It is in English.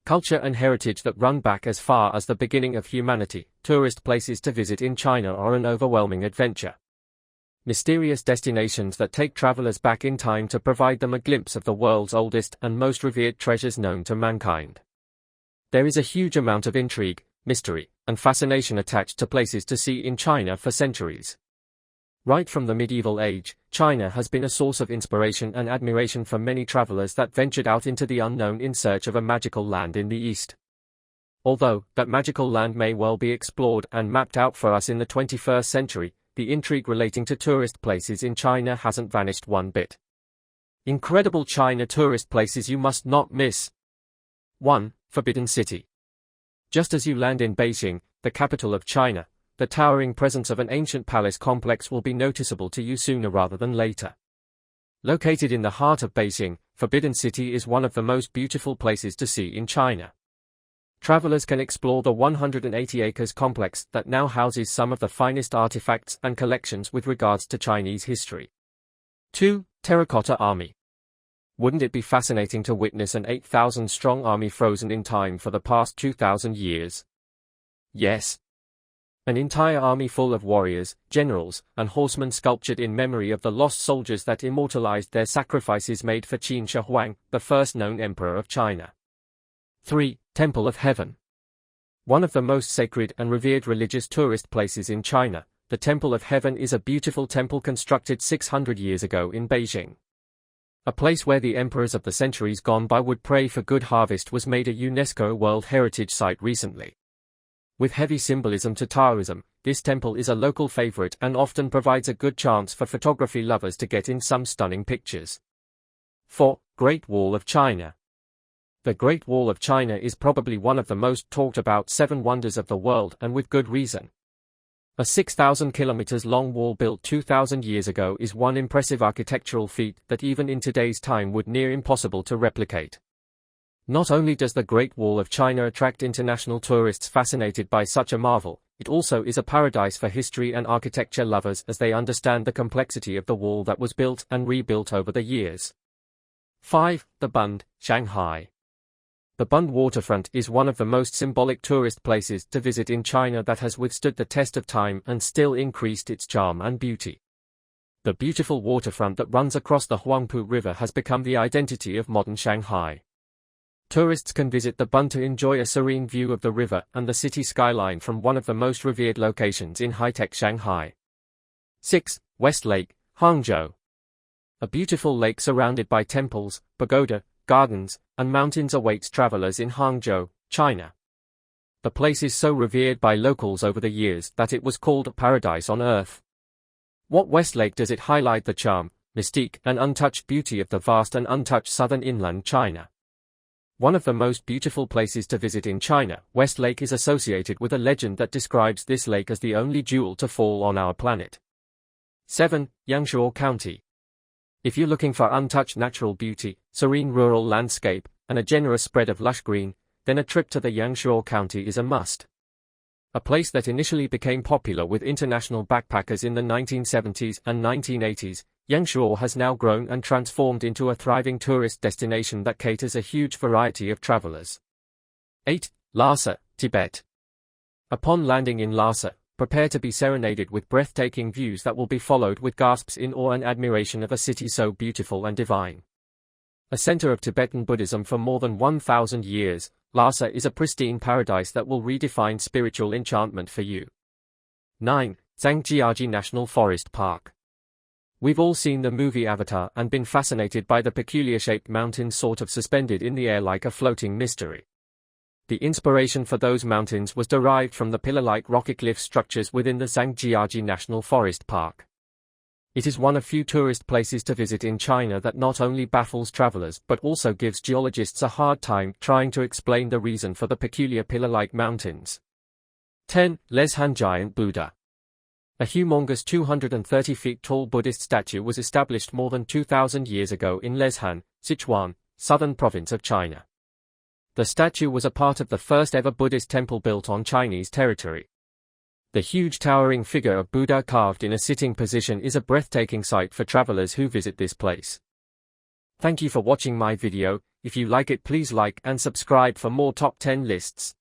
culture and heritage that run back as far as the beginning of humanity. Tourist places to visit in China are an overwhelming adventure. Mysterious destinations that take travelers back in time to provide them a glimpse of the world's oldest and most revered treasures known to mankind. There is a huge amount of intrigue, mystery, and fascination attached to places to see in China for centuries. Right from the medieval age, China has been a source of inspiration and admiration for many travelers that ventured out into the unknown in search of a magical land in the East. Although that magical land may well be explored and mapped out for us in the 21st century, the intrigue relating to tourist places in China hasn't vanished one bit. Incredible China tourist places you must not miss. 1. Forbidden City. Just as you land in Beijing, the capital of China, the towering presence of an ancient palace complex will be noticeable to you sooner rather than later. Located in the heart of Beijing, Forbidden City is one of the most beautiful places to see in China. Travelers can explore the 180 acres complex that now houses some of the finest artifacts and collections with regards to Chinese history. 2. Terracotta Army. Wouldn't it be fascinating to witness an 8,000-strong army frozen in time for the past 2,000 years? Yes. An entire army full of warriors, generals, and horsemen sculptured in memory of the lost soldiers that immortalized their sacrifices made for Qin Shi Huang, the first known emperor of China. 3. Temple of Heaven. One of the most sacred and revered religious tourist places in China, the Temple of Heaven is a beautiful temple constructed 600 years ago in Beijing. A place where the emperors of the centuries gone by would pray for good harvest was made a UNESCO World Heritage Site recently. With heavy symbolism to Taoism, this temple is a local favorite and often provides a good chance for photography lovers to get in some stunning pictures. 4. Great Wall of China. The Great Wall of China is probably one of the most talked about 7 wonders of the world, and with good reason. A 6,000 kilometers long wall built 2,000 years ago is one impressive architectural feat that even in today's time would near impossible to replicate. Not only does the Great Wall of China attract international tourists fascinated by such a marvel, it also is a paradise for history and architecture lovers as they understand the complexity of the wall that was built and rebuilt over the years. 5. The Bund, Shanghai. The Bund waterfront is one of the most symbolic tourist places to visit in China that has withstood the test of time and still increased its charm and beauty. The beautiful waterfront that runs across the Huangpu River has become the identity of modern Shanghai. Tourists can visit the Bund to enjoy a serene view of the river and the city skyline from one of the most revered locations in high-tech Shanghai. 6. West Lake, Hangzhou. A beautiful lake surrounded by temples, pagoda, gardens, and mountains awaits travelers in Hangzhou, China. The place is so revered by locals over the years that it was called a paradise on earth. What Westlake does it highlight the charm, mystique, and untouched beauty of the vast and untouched southern inland China. One of the most beautiful places to visit in China, Westlake is associated with a legend that describes this lake as the only jewel to fall on our planet. 7. Yangshuo County. If you're looking for untouched natural beauty, serene rural landscape, and a generous spread of lush green, then a trip to the Yangshuo County is a must. A place that initially became popular with international backpackers in the 1970s and 1980s, Yangshuo has now grown and transformed into a thriving tourist destination that caters a huge variety of travelers. 8. Lhasa, Tibet. Upon landing in Lhasa, prepare to be serenaded with breathtaking views that will be followed with gasps in awe and admiration of a city so beautiful and divine. A center of Tibetan Buddhism for more than 1,000 years, Lhasa is a pristine paradise that will redefine spiritual enchantment for you. 9. Zhangjiajie National Forest Park. We've all seen the movie Avatar and been fascinated by the peculiar-shaped mountains sort of suspended in the air like a floating mystery. The inspiration for those mountains was derived from the pillar-like rocky cliff structures within the Zhangjiajie National Forest Park. It is one of few tourist places to visit in China that not only baffles travelers but also gives geologists a hard time trying to explain the reason for the peculiar pillar-like mountains. 10. Leshan Giant Buddha. A humongous 230 feet tall Buddhist statue was established more than 2,000 years ago in Leshan, Sichuan, southern province of China. The statue was a part of the first ever Buddhist temple built on Chinese territory. The huge towering figure of Buddha carved in a sitting position is a breathtaking sight for travelers who visit this place. Thank you for watching my video. If you like it, please like and subscribe for more top 10 lists.